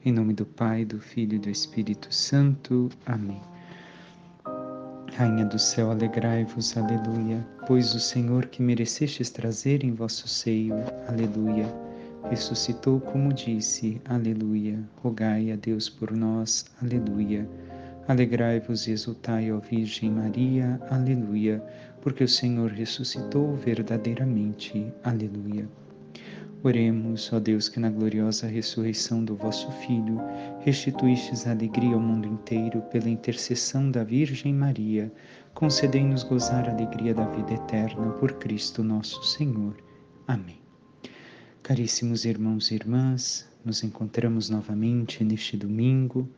Em nome do Pai, do Filho e do Espírito Santo. Amém. Rainha do céu, alegrai-vos, aleluia, pois o Senhor que merecestes trazer em vosso seio, aleluia, ressuscitou como disse, aleluia, rogai a Deus por nós, aleluia. Alegrai-vos e exultai, ó Virgem Maria, aleluia, porque o Senhor ressuscitou verdadeiramente, aleluia. Oremos, ó Deus, que na gloriosa ressurreição do vosso Filho restituístes a alegria ao mundo inteiro pela intercessão da Virgem Maria, concedei-nos gozar a alegria da vida eterna por Cristo nosso Senhor. Amém. Caríssimos irmãos e irmãs, nos encontramos novamente neste domingo.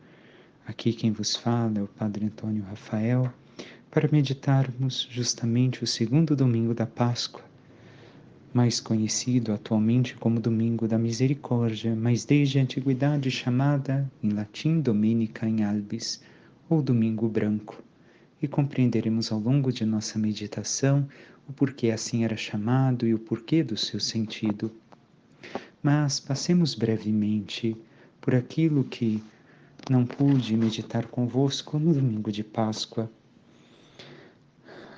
Aqui quem vos fala é o Padre Antônio Rafael, para meditarmos justamente o segundo domingo da Páscoa, mais conhecido atualmente como Domingo da Misericórdia, mas desde a antiguidade chamada, em latim, Dominica in Albis, ou Domingo Branco, e compreenderemos ao longo de nossa meditação o porquê assim era chamado e o porquê do seu sentido. Mas passemos brevemente por aquilo que não pude meditar convosco no domingo de Páscoa.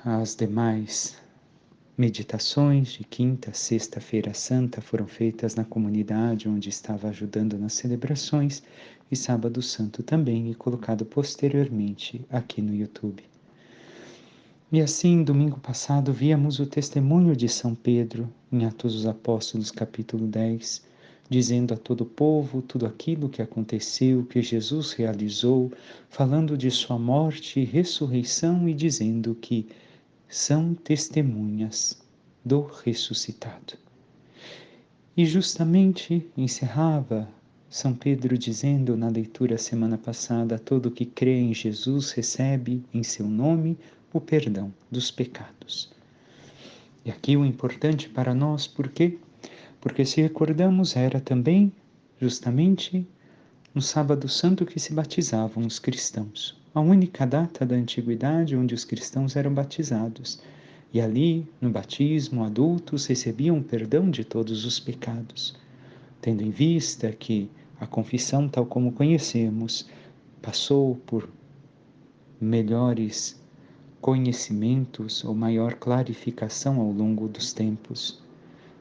As demais meditações de quinta, sexta-feira santa foram feitas na comunidade onde estava ajudando nas celebrações e sábado santo também e colocado posteriormente aqui no YouTube. E assim, domingo passado, víamos o testemunho de São Pedro em Atos dos Apóstolos, capítulo 10, dizendo a todo o povo tudo aquilo que aconteceu, que Jesus realizou, falando de sua morte e ressurreição e dizendo que são testemunhas do ressuscitado. E justamente encerrava São Pedro dizendo na leitura semana passada: todo que crê em Jesus recebe em seu nome o perdão dos pecados. E aqui o importante para nós, por quê? Porque se recordamos, era também justamente no sábado santo que se batizavam os cristãos, a única data da antiguidade onde os cristãos eram batizados. E ali, no batismo, adultos recebiam o perdão de todos os pecados, tendo em vista que a confissão, tal como conhecemos, passou por melhores conhecimentos ou maior clarificação ao longo dos tempos.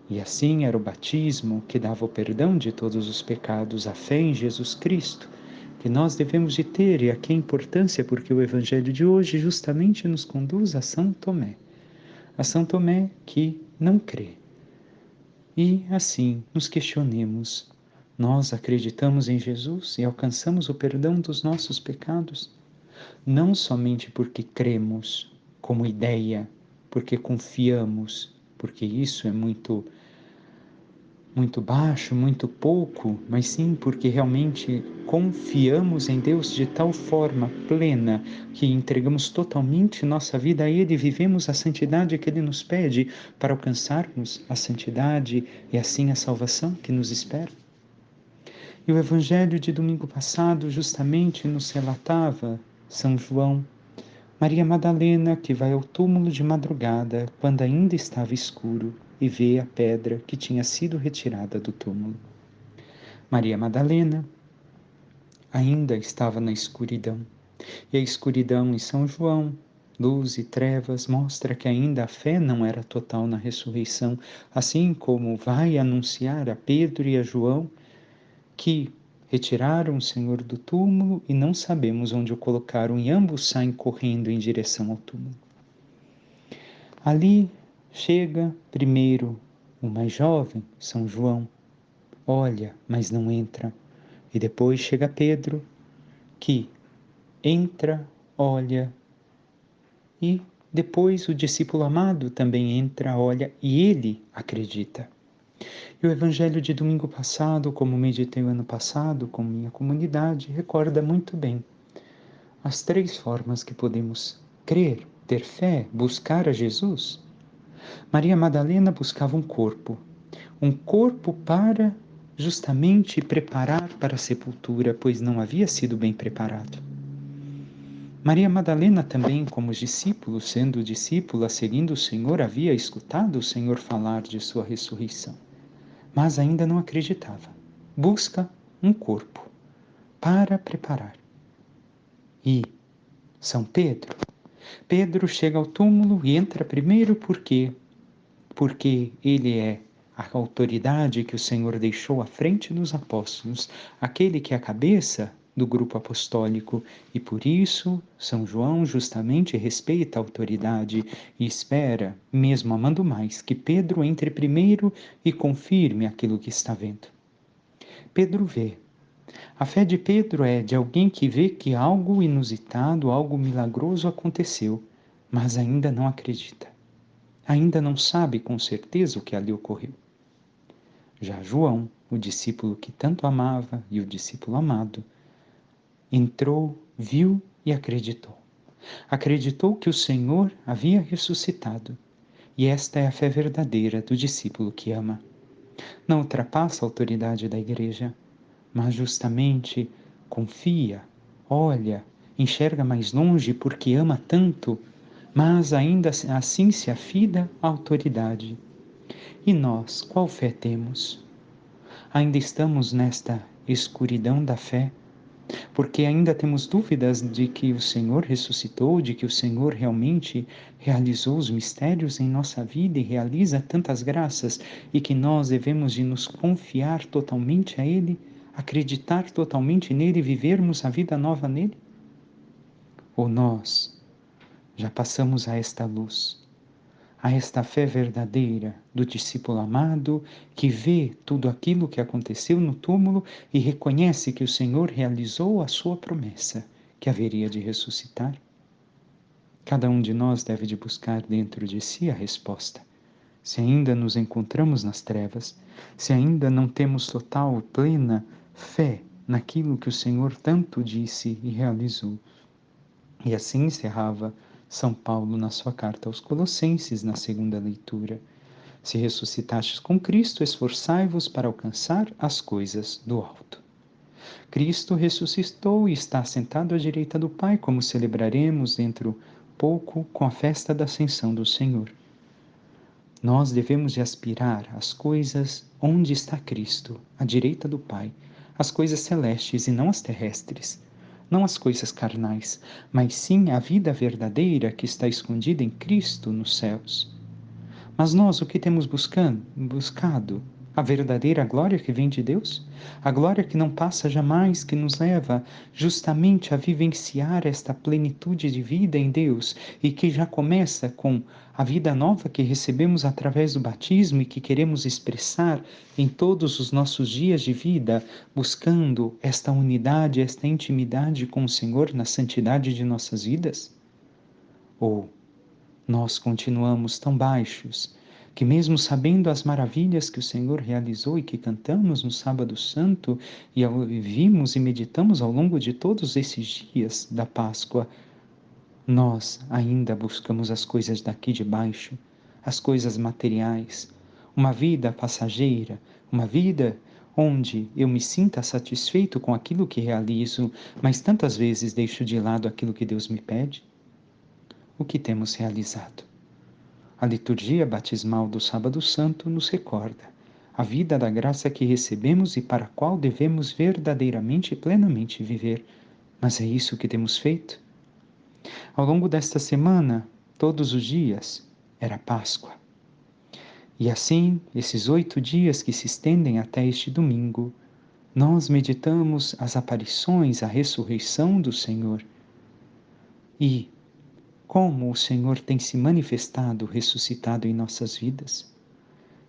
E assim era o batismo que dava o perdão de todos os pecados, a fé em Jesus Cristo, que nós devemos de ter, e aqui a importância, porque o Evangelho de hoje justamente nos conduz a São Tomé. A São Tomé que não crê. E assim nos questionemos: nós acreditamos em Jesus e alcançamos o perdão dos nossos pecados? Não somente porque cremos como ideia, porque confiamos, porque isso é muito baixo, muito pouco, mas sim porque realmente confiamos em Deus de tal forma plena que entregamos totalmente nossa vida a Ele e vivemos a santidade que Ele nos pede para alcançarmos a santidade e assim a salvação que nos espera. E o Evangelho de domingo passado justamente nos relatava São João, Maria Madalena, que vai ao túmulo de madrugada, quando ainda estava escuro, e vê a pedra que tinha sido retirada do túmulo. Maria Madalena ainda estava na escuridão. E a escuridão em São João, luz e trevas, mostra que ainda a fé não era total na ressurreição, assim como vai anunciar a Pedro e a João que retiraram o Senhor do túmulo e não sabemos onde o colocaram, e ambos saem correndo em direção ao túmulo. Ali chega primeiro o mais jovem, São João, olha, mas não entra. E depois chega Pedro, que entra, olha, e depois o discípulo amado também entra, olha, e ele acredita. E o Evangelho de domingo passado, como meditei o ano passado com minha comunidade, recorda muito bem as três formas que podemos crer, ter fé, buscar a Jesus. Maria Madalena buscava um corpo para justamente preparar para a sepultura, pois não havia sido bem preparado. Maria Madalena também, como os discípulos, sendo discípula, seguindo o Senhor, havia escutado o Senhor falar de sua ressurreição, mas ainda não acreditava. Busca um corpo. para preparar. E São Pedro? Pedro chega ao túmulo e entra primeiro porque ele é a autoridade que o Senhor deixou à frente dos apóstolos, aquele que é a cabeça do grupo apostólico, e por isso São João justamente respeita a autoridade e espera, mesmo amando mais, que Pedro entre primeiro e confirme aquilo que está vendo. Pedro vê. A fé de Pedro é de alguém que vê que algo inusitado, algo milagroso aconteceu, mas ainda não acredita. Ainda não sabe com certeza o que ali ocorreu. Já João, o discípulo que tanto amava e o discípulo amado, entrou, viu e acreditou. Acreditou que o Senhor havia ressuscitado. E esta é a fé verdadeira do discípulo que ama. Não ultrapassa a autoridade da igreja, mas justamente confia, olha, enxerga mais longe porque ama tanto, mas ainda assim se afida à autoridade. E nós, qual fé temos? Ainda estamos nesta escuridão da fé, porque ainda temos dúvidas de que o Senhor ressuscitou, de que o Senhor realmente realizou os mistérios em nossa vida e realiza tantas graças, e que nós devemos de nos confiar totalmente a Ele, acreditar totalmente nele e vivermos a vida nova nele? Ou nós já passamos a esta luz, a esta fé verdadeira do discípulo amado que vê tudo aquilo que aconteceu no túmulo e reconhece que o Senhor realizou a sua promessa, que haveria de ressuscitar? Cada um de nós deve de buscar dentro de si a resposta. Se ainda nos encontramos nas trevas, se ainda não temos total, plena fé naquilo que o Senhor tanto disse e realizou. E assim encerrava São Paulo na sua carta aos Colossenses, na segunda leitura. Se ressuscitastes com Cristo, esforçai-vos para alcançar as coisas do alto. Cristo ressuscitou e está sentado à direita do Pai, como celebraremos dentro pouco com a festa da Ascensão do Senhor. Nós devemos de aspirar às coisas onde está Cristo, à direita do Pai, as coisas celestes e não as terrestres, não as coisas carnais, mas sim a vida verdadeira que está escondida em Cristo nos céus. Mas nós o que temos buscado? A verdadeira glória que vem de Deus? A glória que não passa jamais, que nos leva justamente a vivenciar esta plenitude de vida em Deus e que já começa com a vida nova que recebemos através do batismo e que queremos expressar em todos os nossos dias de vida, buscando esta unidade, esta intimidade com o Senhor na santidade de nossas vidas? Ou nós continuamos tão baixos que, mesmo sabendo as maravilhas que o Senhor realizou e que cantamos no Sábado Santo e vimos e meditamos ao longo de todos esses dias da Páscoa, nós ainda buscamos as coisas daqui de baixo, as coisas materiais, uma vida passageira, uma vida onde eu me sinta satisfeito com aquilo que realizo, mas tantas vezes deixo de lado aquilo que Deus me pede? O que temos realizado? A liturgia batismal do Sábado Santo nos recorda a vida da graça que recebemos e para a qual devemos verdadeiramente e plenamente viver. Mas é isso que temos feito? Ao longo desta semana, todos os dias, era Páscoa. E assim, esses 8 dias que se estendem até este domingo, nós meditamos as aparições, a ressurreição do Senhor. E como o Senhor tem se manifestado ressuscitado em nossas vidas.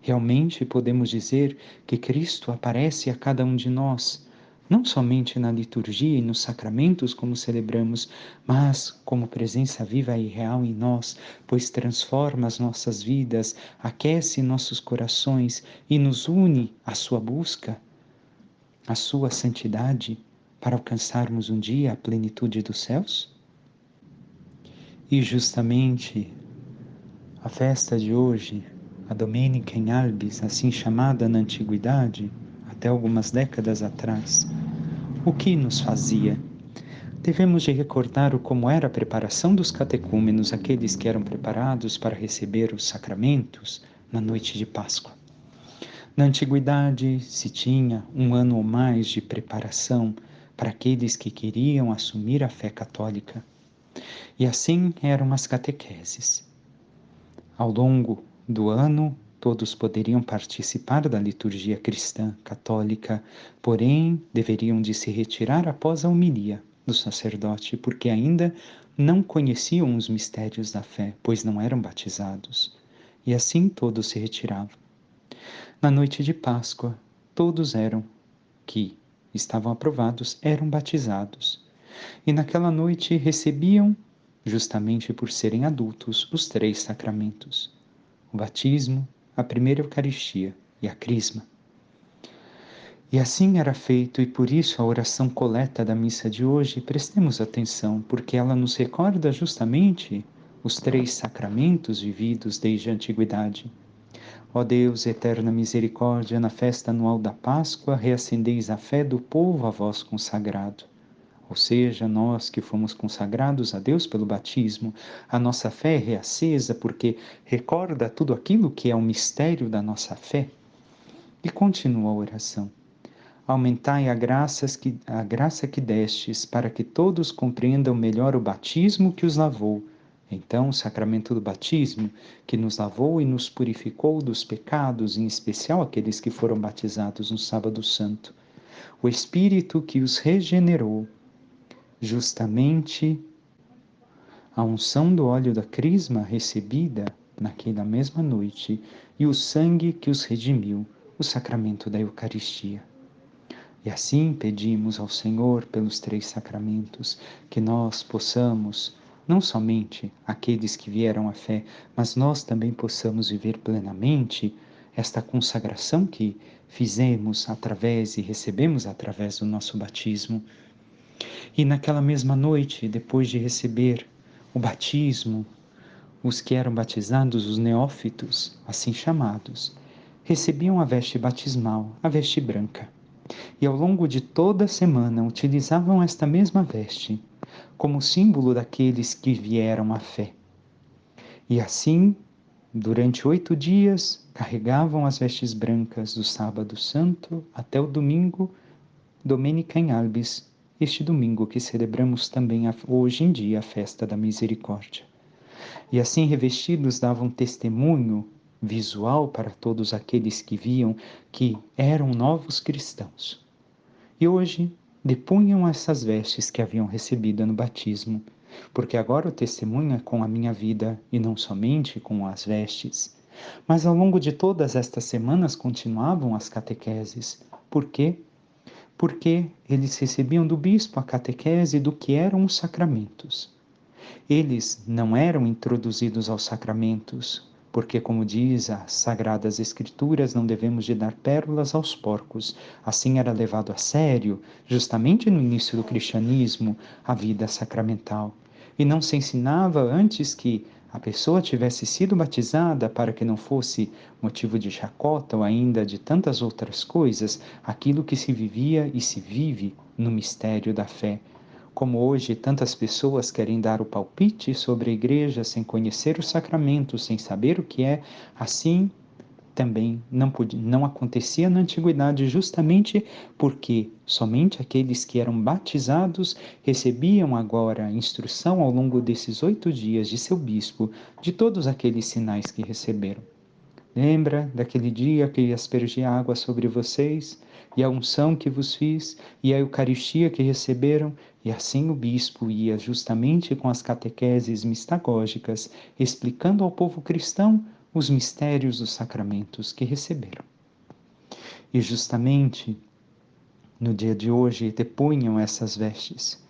Realmente podemos dizer que Cristo aparece a cada um de nós, não somente na liturgia e nos sacramentos como celebramos, mas como presença viva e real em nós, pois transforma as nossas vidas, aquece nossos corações e nos une à sua busca, à sua santidade, para alcançarmos um dia a plenitude dos céus? E justamente a festa de hoje, a Domenica in Albis, assim chamada na antiguidade, até algumas décadas atrás, o que nos fazia? Devemos de recordar como era a preparação dos catecúmenos, aqueles que eram preparados para receber os sacramentos na noite de Páscoa. Na antiguidade se tinha um ano ou mais de preparação para aqueles que queriam assumir a fé católica. E assim eram as catequeses. Ao longo do ano, todos poderiam participar da liturgia cristã católica, porém deveriam de se retirar após a homilia do sacerdote, porque ainda não conheciam os mistérios da fé, pois não eram batizados. E assim todos se retiravam. Na noite de Páscoa, todos que estavam aprovados, eram batizados. E naquela noite recebiam, justamente por serem adultos, os 3 sacramentos: o batismo, a primeira Eucaristia e a Crisma. E assim era feito, e por isso a oração coleta da missa de hoje, prestemos atenção, porque ela nos recorda justamente os 3 sacramentos vividos desde a antiguidade. Ó Deus, eterna misericórdia, na festa anual da Páscoa, reacendeis a fé do povo a vós consagrado. Ou seja, nós que fomos consagrados a Deus pelo batismo, a nossa fé é reacesa porque recorda tudo aquilo que é o mistério da nossa fé. E continua a oração. Aumentai a graça que destes, para que todos compreendam melhor o batismo que os lavou. Então, o sacramento do batismo, que nos lavou e nos purificou dos pecados, em especial aqueles que foram batizados no Sábado Santo. O Espírito que os regenerou, justamente a unção do óleo da crisma recebida naquela mesma noite, e o sangue que os redimiu, o sacramento da Eucaristia. E assim pedimos ao Senhor, pelos 3 sacramentos, que nós possamos, não somente aqueles que vieram à fé, mas nós também possamos viver plenamente esta consagração que fizemos através e recebemos através do nosso batismo. E naquela mesma noite, depois de receber o batismo, os que eram batizados, os neófitos, assim chamados, recebiam a veste batismal, a veste branca. E ao longo de toda a semana utilizavam esta mesma veste, como símbolo daqueles que vieram à fé. E assim, durante 8 dias, carregavam as vestes brancas do sábado santo até o domingo, Domenica in Albis, este domingo que celebramos também hoje em dia a festa da misericórdia. E assim revestidos davam testemunho visual para todos aqueles que viam que eram novos cristãos. E hoje depunham essas vestes que haviam recebido no batismo, porque agora o testemunho é com a minha vida e não somente com as vestes. Mas ao longo de todas estas semanas continuavam as catequeses. Por quê? Porque eles recebiam do bispo a catequese do que eram os sacramentos. Eles não eram introduzidos aos sacramentos, porque, como diz as Sagradas Escrituras, não devemos de dar pérolas aos porcos. Assim era levado a sério, justamente no início do cristianismo, a vida sacramental. E não se ensinava antes que a pessoa tivesse sido batizada para que não fosse motivo de chacota ou ainda de tantas outras coisas, aquilo que se vivia e se vive no mistério da fé. Como hoje tantas pessoas querem dar o palpite sobre a igreja sem conhecer o sacramento, sem saber o que é, assim também não acontecia na antiguidade, justamente porque somente aqueles que eram batizados recebiam agora a instrução ao longo desses 8 dias de seu bispo de todos aqueles sinais que receberam. Lembra daquele dia que aspergi água sobre vocês, e a unção que vos fiz, e a Eucaristia que receberam? E assim o bispo ia justamente com as catequeses mistagógicas, explicando ao povo cristão os mistérios dos sacramentos que receberam. E justamente no dia de hoje depunham essas vestes.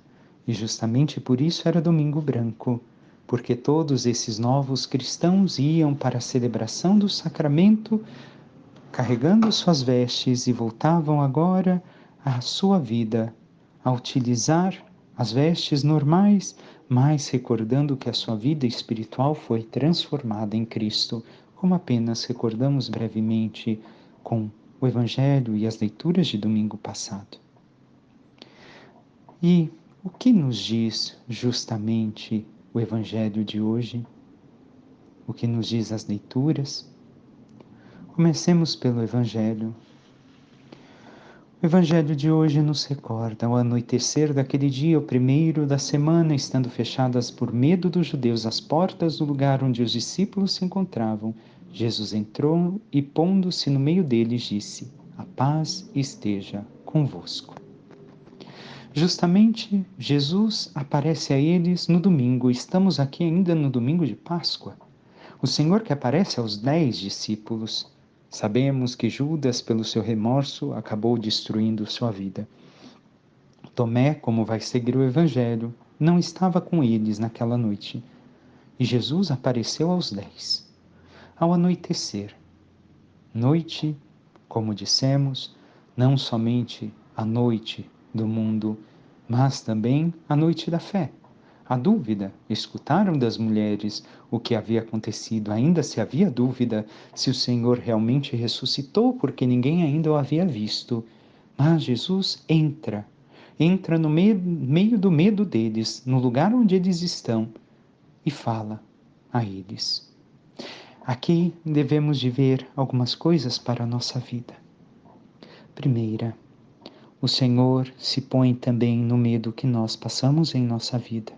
E justamente por isso era domingo branco, porque todos esses novos cristãos iam para a celebração do sacramento, carregando suas vestes, e voltavam agora à sua vida, a utilizar as vestes normais, mas recordando que a sua vida espiritual foi transformada em Cristo, como apenas recordamos brevemente com o Evangelho e as leituras de domingo passado. E o que nos diz justamente o Evangelho de hoje? O que nos diz as leituras? Comecemos pelo Evangelho. O Evangelho de hoje nos recorda ao anoitecer daquele dia, o primeiro da semana, estando fechadas por medo dos judeus as portas do lugar onde os discípulos se encontravam, Jesus entrou e, pondo-se no meio deles, disse: A paz esteja convosco. Justamente, Jesus aparece a eles no domingo. Estamos aqui ainda no domingo de Páscoa. O Senhor que aparece aos 10 discípulos. Sabemos que Judas, pelo seu remorso, acabou destruindo sua vida. Tomé, como vai seguir o Evangelho, não estava com eles naquela noite. E Jesus apareceu aos 10. Ao anoitecer. Noite, como dissemos, não somente a noite do mundo, mas também a noite da fé. A dúvida, escutaram das mulheres o que havia acontecido, ainda se havia dúvida se o Senhor realmente ressuscitou, porque ninguém ainda o havia visto. Mas Jesus entra no meio do medo deles, no lugar onde eles estão, e fala a eles. Aqui devemos de ver algumas coisas para a nossa vida. Primeira, o Senhor se põe também no medo que nós passamos em nossa vida,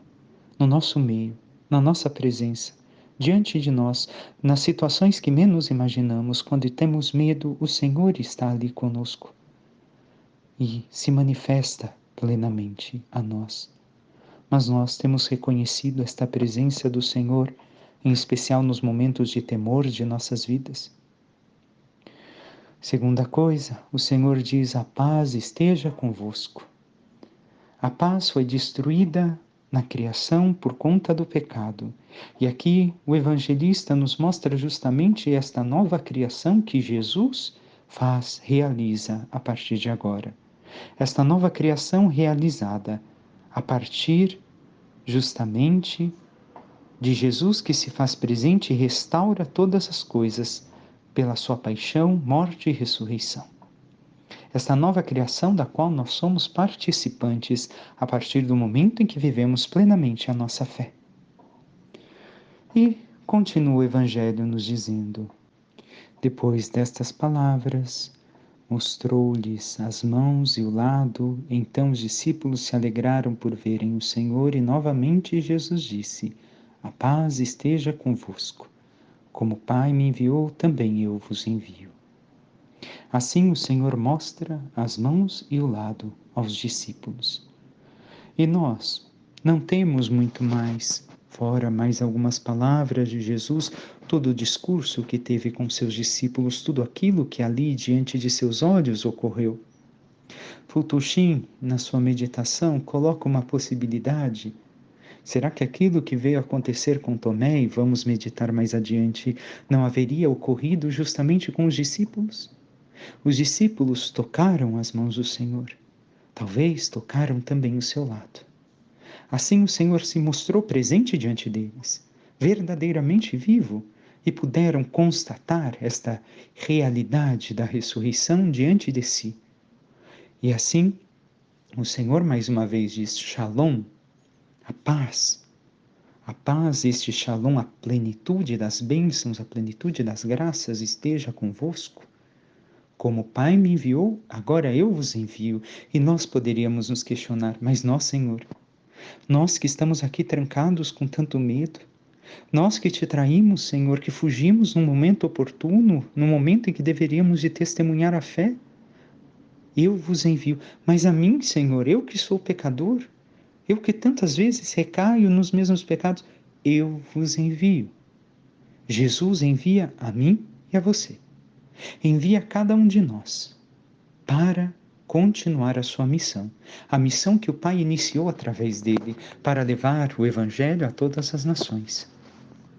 no nosso meio, na nossa presença, diante de nós, nas situações que menos imaginamos. Quando temos medo, o Senhor está ali conosco e se manifesta plenamente a nós. Mas nós temos reconhecido esta presença do Senhor, em especial nos momentos de temor de nossas vidas. Segunda coisa, o Senhor diz: a paz esteja convosco. A paz foi destruída na criação por conta do pecado. E aqui o evangelista nos mostra justamente esta nova criação que Jesus realiza a partir de agora. Esta nova criação realizada a partir justamente de Jesus, que se faz presente e restaura todas as coisas pela sua paixão, morte e ressurreição. Esta nova criação da qual nós somos participantes a partir do momento em que vivemos plenamente a nossa fé. E continua o Evangelho nos dizendo: depois destas palavras, mostrou-lhes as mãos e o lado. Então os discípulos se alegraram por verem o Senhor, e novamente Jesus disse: a paz esteja convosco. Como o Pai me enviou, também eu vos envio. Assim o Senhor mostra as mãos e o lado aos discípulos. E nós não temos muito mais, fora mais algumas palavras de Jesus, todo o discurso que teve com seus discípulos, tudo aquilo que ali diante de seus olhos ocorreu. Futuxin, na sua meditação, coloca uma possibilidade. Será que aquilo que veio acontecer com Tomé, e vamos meditar mais adiante, não haveria ocorrido justamente com os discípulos? Os discípulos tocaram as mãos do Senhor. Talvez tocaram também o seu lado. Assim o Senhor se mostrou presente diante deles, verdadeiramente vivo, e puderam constatar esta realidade da ressurreição diante de si. E assim, o Senhor mais uma vez diz: Shalom, a paz, este Shalom, a plenitude das bênçãos, a plenitude das graças esteja convosco. Como o Pai me enviou, agora eu vos envio. E nós poderíamos nos questionar: mas nós, Senhor, nós que estamos aqui trancados com tanto medo, nós que te traímos, Senhor, que fugimos num momento oportuno, num momento em que deveríamos de testemunhar a fé, eu vos envio. Mas a mim, Senhor, eu que sou pecador, eu que tantas vezes recaio nos mesmos pecados, eu vos envio. Jesus envia a mim e a você. Envia a cada um de nós para continuar a sua missão. A missão que o Pai iniciou através dele, para levar o Evangelho a todas as nações.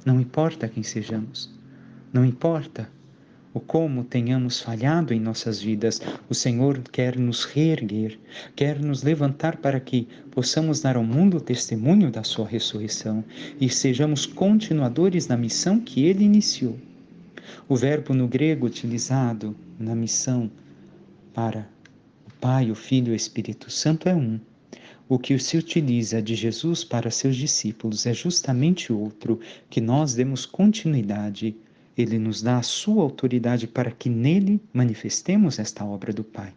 Não importa quem sejamos, não importa o como tenhamos falhado em nossas vidas, o Senhor quer nos reerguer, quer nos levantar para que possamos dar ao mundo o testemunho da sua ressurreição e sejamos continuadores da missão que ele iniciou. O verbo no grego utilizado na missão para o Pai, o Filho e o Espírito Santo é um. O que se utiliza de Jesus para seus discípulos é justamente outro, que nós demos continuidade. Ele nos dá a sua autoridade para que nele manifestemos esta obra do Pai.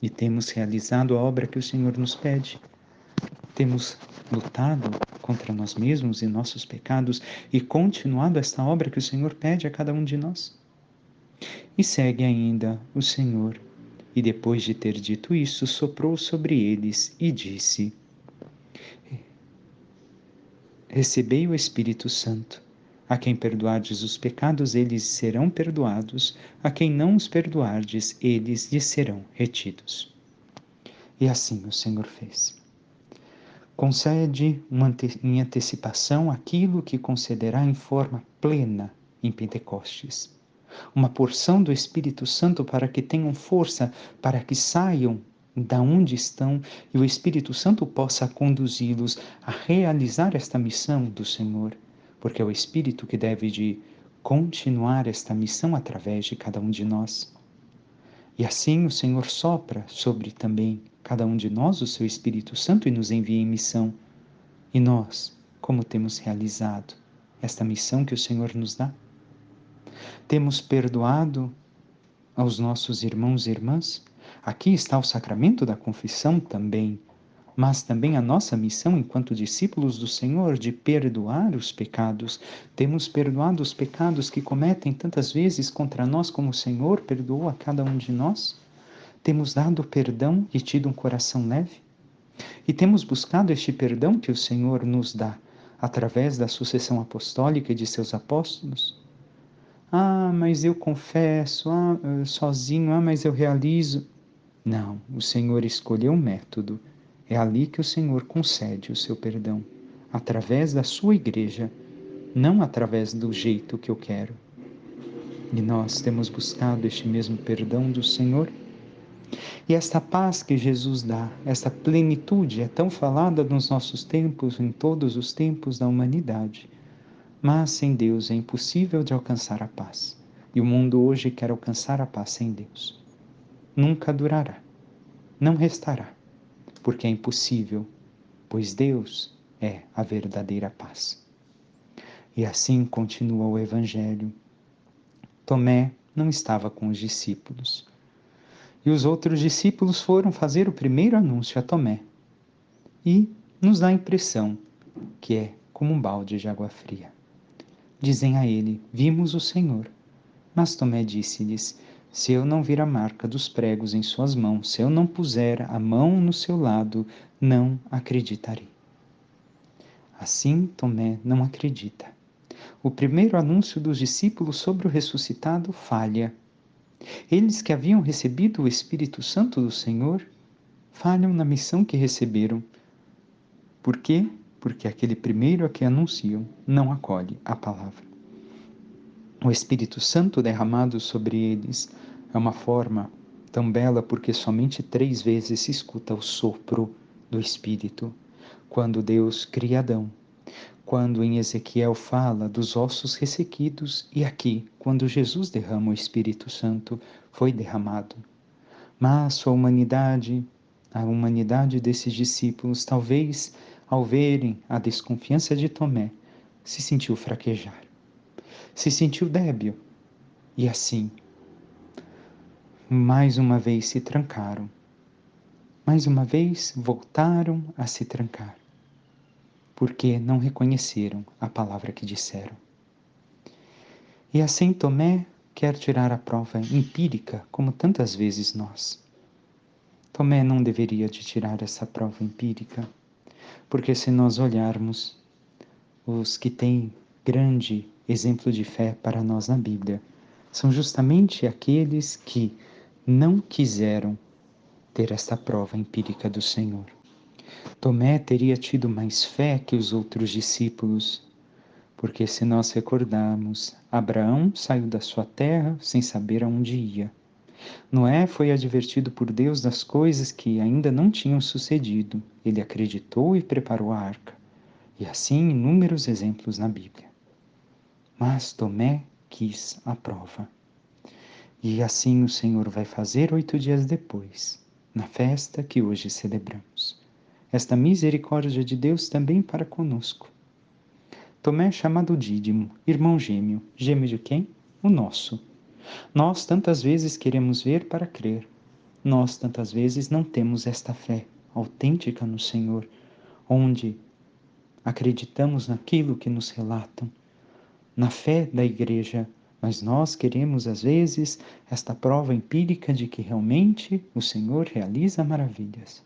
e temos realizado a obra que o Senhor nos pede. Temos lutado contra nós mesmos e nossos pecados e continuado esta obra que o Senhor pede a cada um de nós. E segue ainda o Senhor, e depois de ter dito isso, soprou sobre eles e disse: Recebei o Espírito Santo. A quem perdoardes os pecados, eles serão perdoados. A quem não os perdoardes, eles lhes serão retidos. E assim o Senhor fez. Concede em antecipação aquilo que concederá em forma plena em Pentecostes. Uma porção do Espírito Santo para que tenham força, para que saiam da onde estão e o Espírito Santo possa conduzi-los a realizar esta missão do Senhor, porque é o Espírito que deve de continuar esta missão através de cada um de nós. E assim o Senhor sopra sobre também cada um de nós o seu Espírito Santo e nos envia em missão. E nós, como temos realizado esta missão que o Senhor nos dá? Temos perdoado aos nossos irmãos e irmãs? Aqui está o sacramento da confissão também, mas também a nossa missão enquanto discípulos do Senhor de perdoar os pecados. Temos perdoado os pecados que cometem tantas vezes contra nós como o Senhor perdoou a cada um de nós? Temos dado perdão e tido um coração leve? E temos buscado este perdão que o Senhor nos dá através da sucessão apostólica e de seus apóstolos? Mas eu confesso, sozinho, mas eu realizo. Não, o Senhor escolheu um método. É ali que o Senhor concede o seu perdão, através da sua igreja, não através do jeito que eu quero. E nós temos buscado este mesmo perdão do Senhor. E esta paz que Jesus dá, esta plenitude é tão falada nos nossos tempos, em todos os tempos da humanidade. Mas sem Deus é impossível de alcançar a paz. E o mundo hoje quer alcançar a paz sem Deus. Nunca durará, não restará, porque é impossível, pois Deus é a verdadeira paz. E assim continua o Evangelho. Tomé não estava com os discípulos. E os outros discípulos foram fazer o primeiro anúncio a Tomé. E nos dá a impressão que é como um balde de água fria. Dizem a ele: vimos o Senhor. Mas Tomé disse-lhes: se eu não vir a marca dos pregos em suas mãos, se eu não puser a mão no seu lado, não acreditarei. Assim Tomé não acredita. O primeiro anúncio dos discípulos sobre o ressuscitado falha. Eles que haviam recebido o Espírito Santo do Senhor, falham na missão que receberam. Por quê? Porque aquele primeiro a que anunciam não acolhe a palavra. O Espírito Santo derramado sobre eles é uma forma tão bela porque somente 3 vezes se escuta o sopro do Espírito. Quando Deus cria Adão, quando em Ezequiel fala dos ossos ressequidos e aqui, quando Jesus derrama o Espírito Santo, foi derramado. Mas a humanidade desses discípulos, talvez ao verem a desconfiança de Tomé, se sentiu fraquejar. Se sentiu débil e assim, mais uma vez se trancaram. Mais uma vez voltaram a se trancar, porque não reconheceram a palavra que disseram. E assim Tomé quer tirar a prova empírica, como tantas vezes nós. Tomé não deveria de tirar essa prova empírica, porque se nós olharmos os que têm grande exemplo de fé para nós na Bíblia, são justamente aqueles que não quiseram ter esta prova empírica do Senhor. Tomé teria tido mais fé que os outros discípulos, porque se nós recordarmos, Abraão saiu da sua terra sem saber aonde ia. Noé foi advertido por Deus das coisas que ainda não tinham sucedido. Ele acreditou e preparou a arca. E assim inúmeros exemplos na Bíblia. Mas Tomé quis a prova. E assim o Senhor vai fazer 8 dias depois, na festa que hoje celebramos. Esta misericórdia de Deus também para conosco. Tomé é chamado Dídimo, irmão gêmeo. Gêmeo de quem? O nosso. Nós tantas vezes queremos ver para crer. Nós, tantas vezes, não temos esta fé autêntica no Senhor, onde acreditamos naquilo que nos relatam, na fé da Igreja, mas nós queremos, às vezes, esta prova empírica de que realmente o Senhor realiza maravilhas.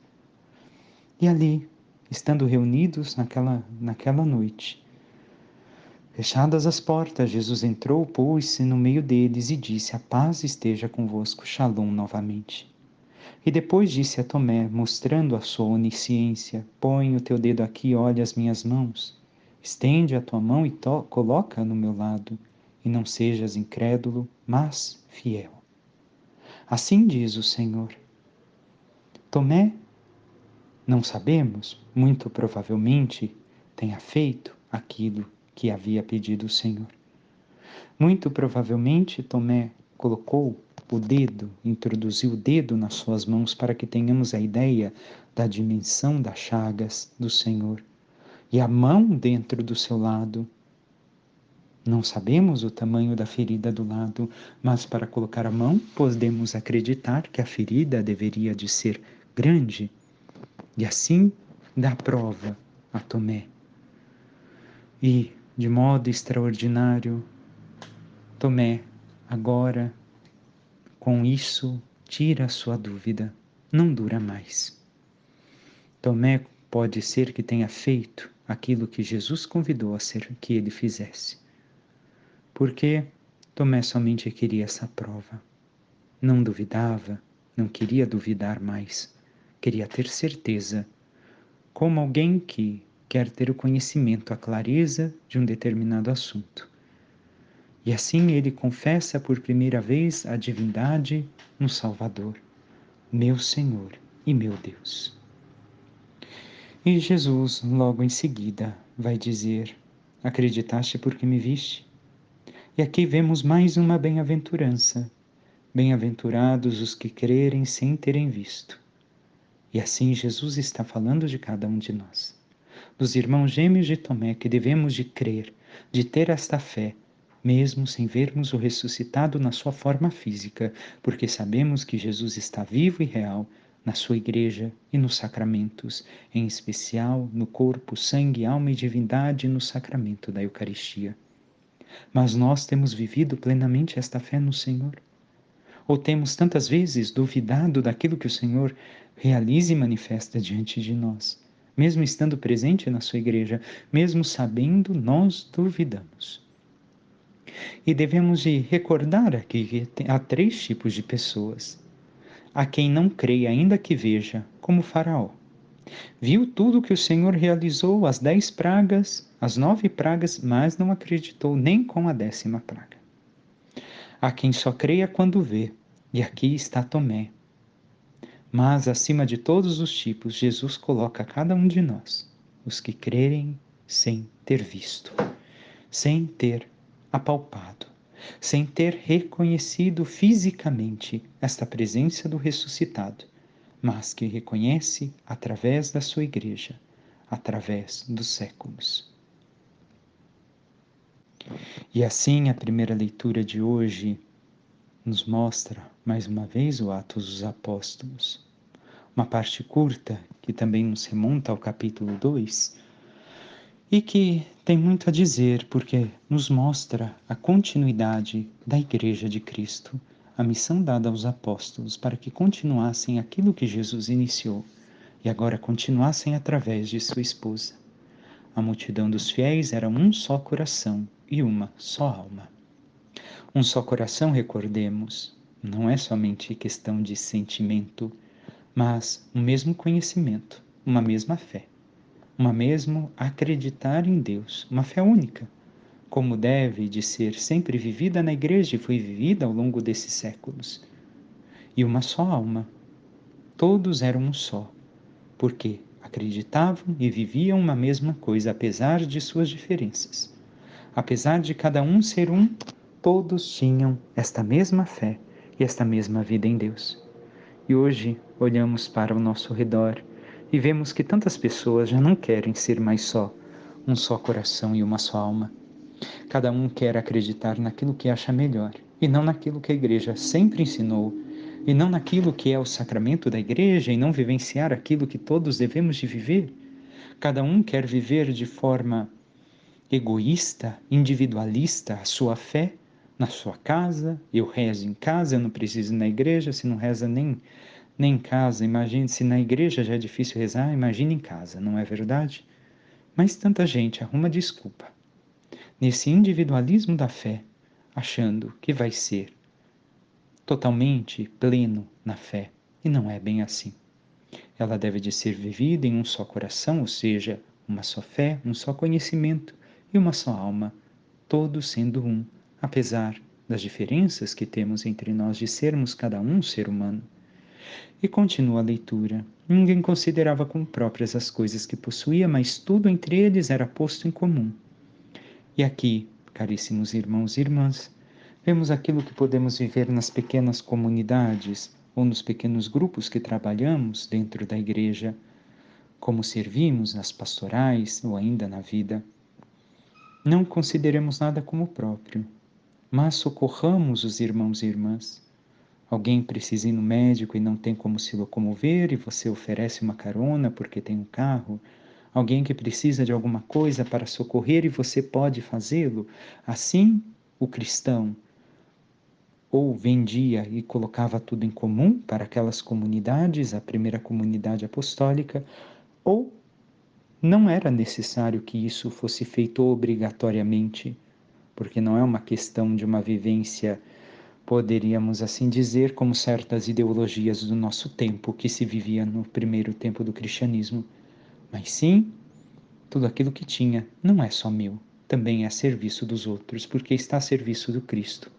E ali, estando reunidos naquela noite, fechadas as portas, Jesus entrou, pôs-se no meio deles e disse: a paz esteja convosco, Shalom novamente. E depois disse a Tomé, mostrando a sua onisciência: põe o teu dedo aqui e olha as minhas mãos. Estende a tua mão e coloca no meu lado, e não sejas incrédulo, mas fiel. Assim diz o Senhor. Tomé, não sabemos, muito provavelmente tenha feito aquilo que havia pedido o Senhor. Muito provavelmente Tomé colocou o dedo, introduziu o dedo nas suas mãos para que tenhamos a ideia da dimensão das chagas do Senhor. E a mão dentro do seu lado. Não sabemos o tamanho da ferida do lado, mas para colocar a mão, podemos acreditar que a ferida deveria de ser grande. E assim dá prova a Tomé. E, de modo extraordinário, Tomé, agora, com isso, tira a sua dúvida. Não dura mais. Tomé pode ser que tenha feito aquilo que Jesus convidou a ser que ele fizesse. Porque Tomé somente queria essa prova. Não duvidava, não queria duvidar mais. Queria ter certeza. Como alguém que quer ter o conhecimento, a clareza de um determinado assunto. E assim ele confessa por primeira vez a divindade no Salvador, meu Senhor e meu Deus. E Jesus, logo em seguida, vai dizer: acreditaste porque me viste? E aqui vemos mais uma bem-aventurança. Bem-aventurados os que crerem sem terem visto. E assim Jesus está falando de cada um de nós. Dos irmãos gêmeos de Tomé, que devemos de crer, de ter esta fé, mesmo sem vermos o ressuscitado na sua forma física, porque sabemos que Jesus está vivo e real na sua igreja e nos sacramentos, em especial no corpo, sangue, alma e divindade no sacramento da Eucaristia. Mas nós temos vivido plenamente esta fé no Senhor? Ou temos tantas vezes duvidado daquilo que o Senhor realiza e manifesta diante de nós? Mesmo estando presente na sua igreja, mesmo sabendo, nós duvidamos. E devemos de recordar aqui que há 3 tipos de pessoas. Há quem não crê, ainda que veja, como Faraó. Viu tudo que o Senhor realizou, as 10 pragas, as 9 pragas, mas não acreditou nem com a 10ª praga. Há quem só creia quando vê, e aqui está Tomé. Mas, acima de todos os tipos, Jesus coloca cada um de nós, os que crerem sem ter visto, sem ter apalpado, sem ter reconhecido fisicamente esta presença do ressuscitado, mas que reconhece através da sua igreja, através dos séculos. E assim a primeira leitura de hoje nos mostra, mais uma vez, o Atos dos Apóstolos. Uma parte curta, que também nos remonta ao capítulo 2, e que tem muito a dizer, porque nos mostra a continuidade da Igreja de Cristo, a missão dada aos apóstolos para que continuassem aquilo que Jesus iniciou, e agora continuassem através de sua esposa. A multidão dos fiéis era um só coração e uma só alma. Um só coração, recordemos, não é somente questão de sentimento, mas um mesmo conhecimento, uma mesma fé, uma mesmo acreditar em Deus, uma fé única, como deve de ser sempre vivida na igreja e foi vivida ao longo desses séculos. E uma só alma, todos eram um só, porque acreditavam e viviam uma mesma coisa, apesar de suas diferenças. Apesar de cada um ser um, todos tinham esta mesma fé e esta mesma vida em Deus. E hoje olhamos para o nosso redor e vemos que tantas pessoas já não querem ser mais só, um só coração e uma só alma. Cada um quer acreditar naquilo que acha melhor e não naquilo que a igreja sempre ensinou, e não naquilo que é o sacramento da igreja, e não vivenciar aquilo que todos devemos de viver. Cada um quer viver de forma egoísta, individualista, a sua fé na sua casa. Eu rezo em casa, eu não preciso ir na igreja. Se não reza nem em casa, imagine, se na igreja já é difícil rezar, imagine em casa, não é verdade? Mas tanta gente arruma desculpa nesse individualismo da fé, achando que vai ser totalmente pleno na fé, e não é bem assim. Ela deve de ser vivida em um só coração, ou seja, uma só fé, um só conhecimento e uma só alma, todos sendo um, apesar das diferenças que temos entre nós de sermos cada um ser humano. E continua a leitura. Ninguém considerava como próprias as coisas que possuía, mas tudo entre eles era posto em comum. E aqui, caríssimos irmãos e irmãs, vemos aquilo que podemos viver nas pequenas comunidades ou nos pequenos grupos que trabalhamos dentro da igreja, como servimos nas pastorais ou ainda na vida. Não consideremos nada como próprio, mas socorramos os irmãos e irmãs. Alguém precisa ir no médico e não tem como se locomover e você oferece uma carona porque tem um carro. Alguém que precisa de alguma coisa para socorrer e você pode fazê-lo. Assim, o cristão ou vendia e colocava tudo em comum para aquelas comunidades, a primeira comunidade apostólica, ou não era necessário que isso fosse feito obrigatoriamente, porque não é uma questão de uma vivência, poderíamos assim dizer, como certas ideologias do nosso tempo que se vivia no primeiro tempo do cristianismo, mas sim, tudo aquilo que tinha não é só meu, também é a serviço dos outros, porque está a serviço do Cristo.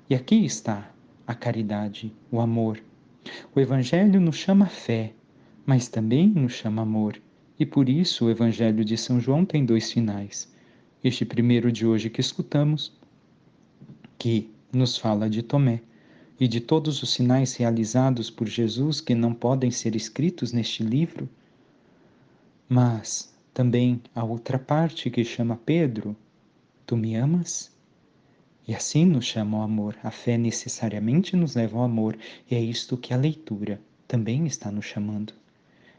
E aqui está a caridade, o amor. O Evangelho nos chama fé, mas também nos chama amor. E por isso o Evangelho de São João tem dois finais. Este primeiro de hoje que escutamos, que nos fala de Tomé e de todos os sinais realizados por Jesus que não podem ser escritos neste livro, mas também a outra parte que chama Pedro, tu me amas? E assim nos chama o amor. A fé necessariamente nos leva ao amor, e é isto que a leitura também está nos chamando.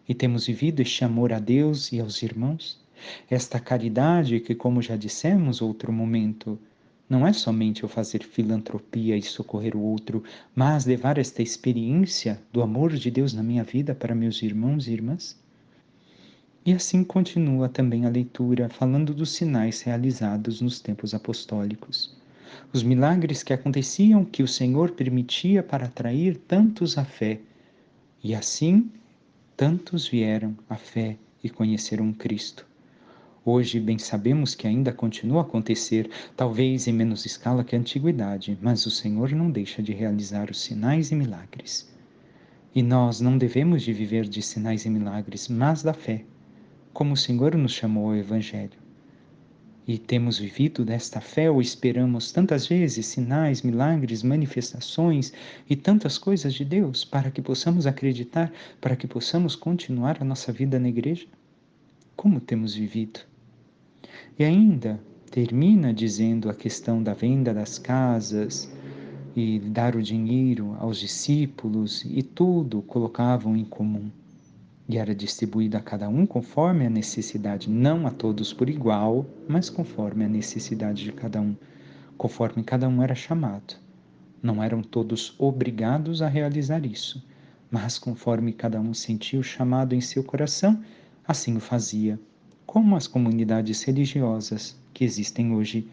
E temos vivido este amor a Deus e aos irmãos? Esta caridade que, como já dissemos outro momento, não é somente eu fazer filantropia e socorrer o outro, mas levar esta experiência do amor de Deus na minha vida para meus irmãos e irmãs? E assim continua também a leitura, falando dos sinais realizados nos tempos apostólicos. Os milagres que aconteciam, que o Senhor permitia para atrair tantos à fé. E assim, tantos vieram à fé e conheceram Cristo. Hoje, bem sabemos que ainda continua a acontecer, talvez em menos escala que a antiguidade, mas o Senhor não deixa de realizar os sinais e milagres. E nós não devemos de viver de sinais e milagres, mas da fé, como o Senhor nos chamou ao Evangelho. E temos vivido desta fé ou esperamos tantas vezes sinais, milagres, manifestações e tantas coisas de Deus para que possamos acreditar, para que possamos continuar a nossa vida na igreja? Como temos vivido? E ainda termina dizendo a questão da venda das casas e dar o dinheiro aos discípulos e tudo colocavam em comum. E era distribuído a cada um conforme a necessidade, não a todos por igual, mas conforme a necessidade de cada um, conforme cada um era chamado. Não eram todos obrigados a realizar isso, mas conforme cada um sentia o chamado em seu coração, assim o fazia, como as comunidades religiosas que existem hoje.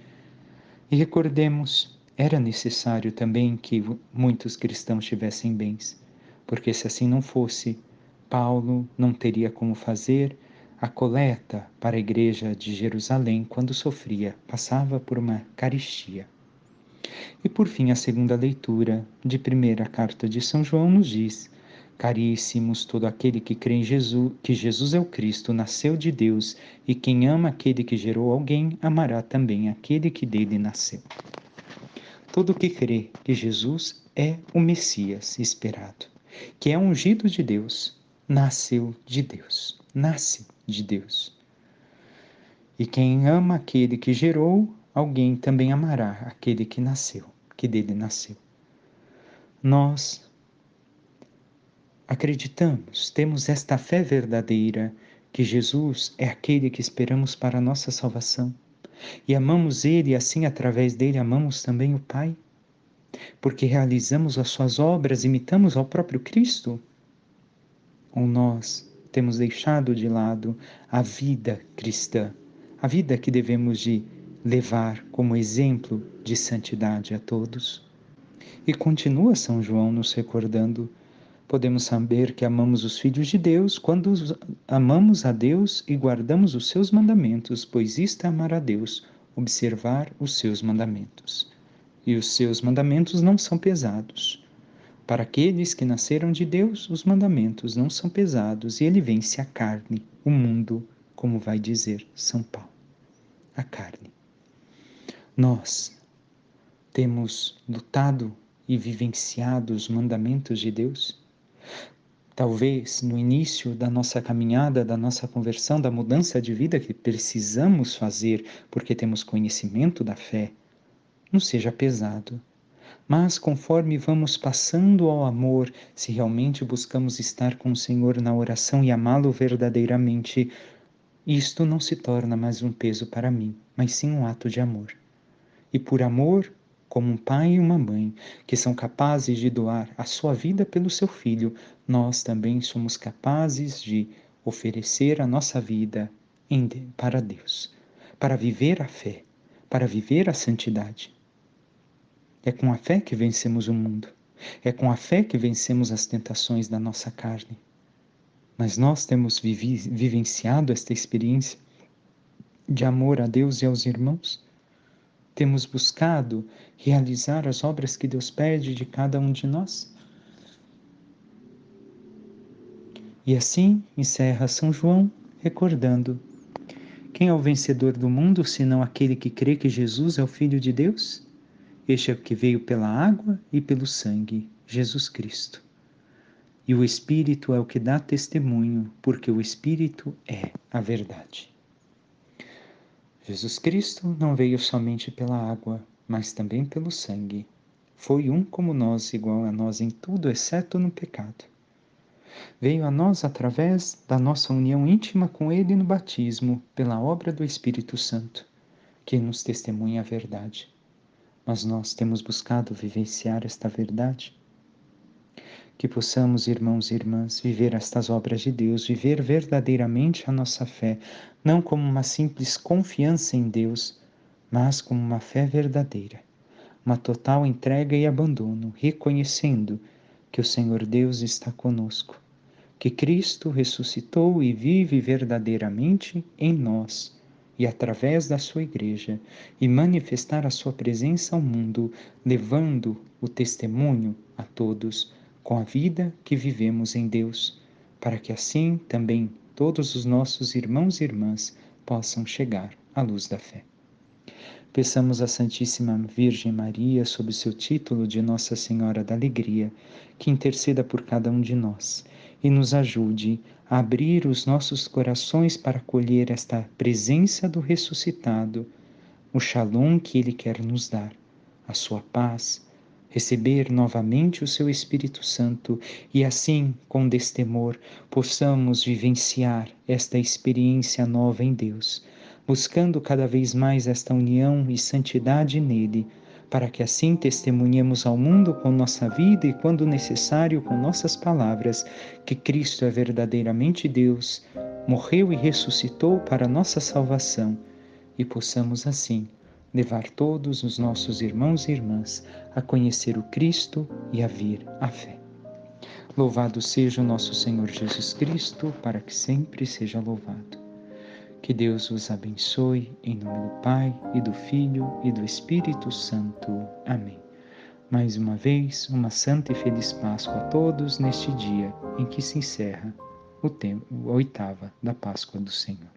E recordemos, era necessário também que muitos cristãos tivessem bens, porque se assim não fosse, Paulo não teria como fazer a coleta para a igreja de Jerusalém quando sofria, passava por uma carestia. E por fim, a segunda leitura de primeira carta de São João nos diz: Caríssimos, todo aquele que crê em Jesus, que Jesus é o Cristo, nasceu de Deus, e quem ama aquele que gerou alguém, amará também aquele que dele nasceu. Todo que crê que Jesus é o Messias esperado, que é ungido de Deus, nasceu de Deus, nasce de Deus. E quem ama aquele que gerou, alguém também amará aquele que nasceu, que dele nasceu. Nós Acreditamos, temos esta fé verdadeira, que Jesus é aquele que esperamos para a nossa salvação. E amamos Ele e assim através dele amamos também o Pai, porque realizamos as suas obras, imitamos ao próprio Cristo. Ou nós temos deixado de lado a vida cristã, a vida que devemos de levar como exemplo de santidade a todos. E continua São João nos recordando: podemos saber que amamos os filhos de Deus quando amamos a Deus e guardamos os seus mandamentos, pois isto é amar a Deus, observar os seus mandamentos. E os seus mandamentos não são pesados. Para aqueles que nasceram de Deus, os mandamentos não são pesados e ele vence a carne, o mundo, como vai dizer São Paulo. A carne. Nós temos lutado e vivenciado os mandamentos de Deus? Talvez no início da nossa caminhada, da nossa conversão, da mudança de vida que precisamos fazer porque temos conhecimento da fé, não seja pesado. Mas conforme vamos passando ao amor, se realmente buscamos estar com o Senhor na oração e amá-lo verdadeiramente, isto não se torna mais um peso para mim, mas sim um ato de amor. E por amor, como um pai e uma mãe, que são capazes de doar a sua vida pelo seu filho, nós também somos capazes de oferecer a nossa vida para Deus, para viver a fé, para viver a santidade. É com a fé que vencemos o mundo. É com a fé que vencemos as tentações da nossa carne. Mas nós temos vivenciado esta experiência de amor a Deus e aos irmãos? Temos buscado realizar as obras que Deus pede de cada um de nós? E assim encerra São João, recordando: quem é o vencedor do mundo, senão aquele que crê que Jesus é o Filho de Deus? Este é o que veio pela água e pelo sangue, Jesus Cristo. E o Espírito é o que dá testemunho, porque o Espírito é a verdade. Jesus Cristo não veio somente pela água, mas também pelo sangue. Foi um como nós, igual a nós em tudo, exceto no pecado. Veio a nós através da nossa união íntima com Ele no batismo, pela obra do Espírito Santo, que nos testemunha a verdade. Mas nós temos buscado vivenciar esta verdade? Que possamos, irmãos e irmãs, viver estas obras de Deus, viver verdadeiramente a nossa fé, não como uma simples confiança em Deus, mas como uma fé verdadeira, uma total entrega e abandono, reconhecendo que o Senhor Deus está conosco, que Cristo ressuscitou e vive verdadeiramente em nós e através da sua Igreja, e manifestar a sua presença ao mundo, levando o testemunho a todos com a vida que vivemos em Deus, para que assim também todos os nossos irmãos e irmãs possam chegar à luz da fé. Peçamos à Santíssima Virgem Maria, sob o seu título de Nossa Senhora da Alegria, que interceda por cada um de nós e nos ajude a abrir os nossos corações para acolher esta presença do ressuscitado, o Shalom que Ele quer nos dar, a sua paz, receber novamente o seu Espírito Santo e assim, com destemor, possamos vivenciar esta experiência nova em Deus, buscando cada vez mais esta união e santidade nele, para que assim testemunhemos ao mundo com nossa vida e, quando necessário, com nossas palavras, que Cristo é verdadeiramente Deus, morreu e ressuscitou para nossa salvação, e possamos assim levar todos os nossos irmãos e irmãs a conhecer o Cristo e a vir à fé. Louvado seja o nosso Senhor Jesus Cristo, para que sempre seja louvado. Que Deus os abençoe, em nome do Pai, e do Filho, e do Espírito Santo. Amém. Mais uma vez, uma santa e feliz Páscoa a todos neste dia em que se encerra a oitava da Páscoa do Senhor.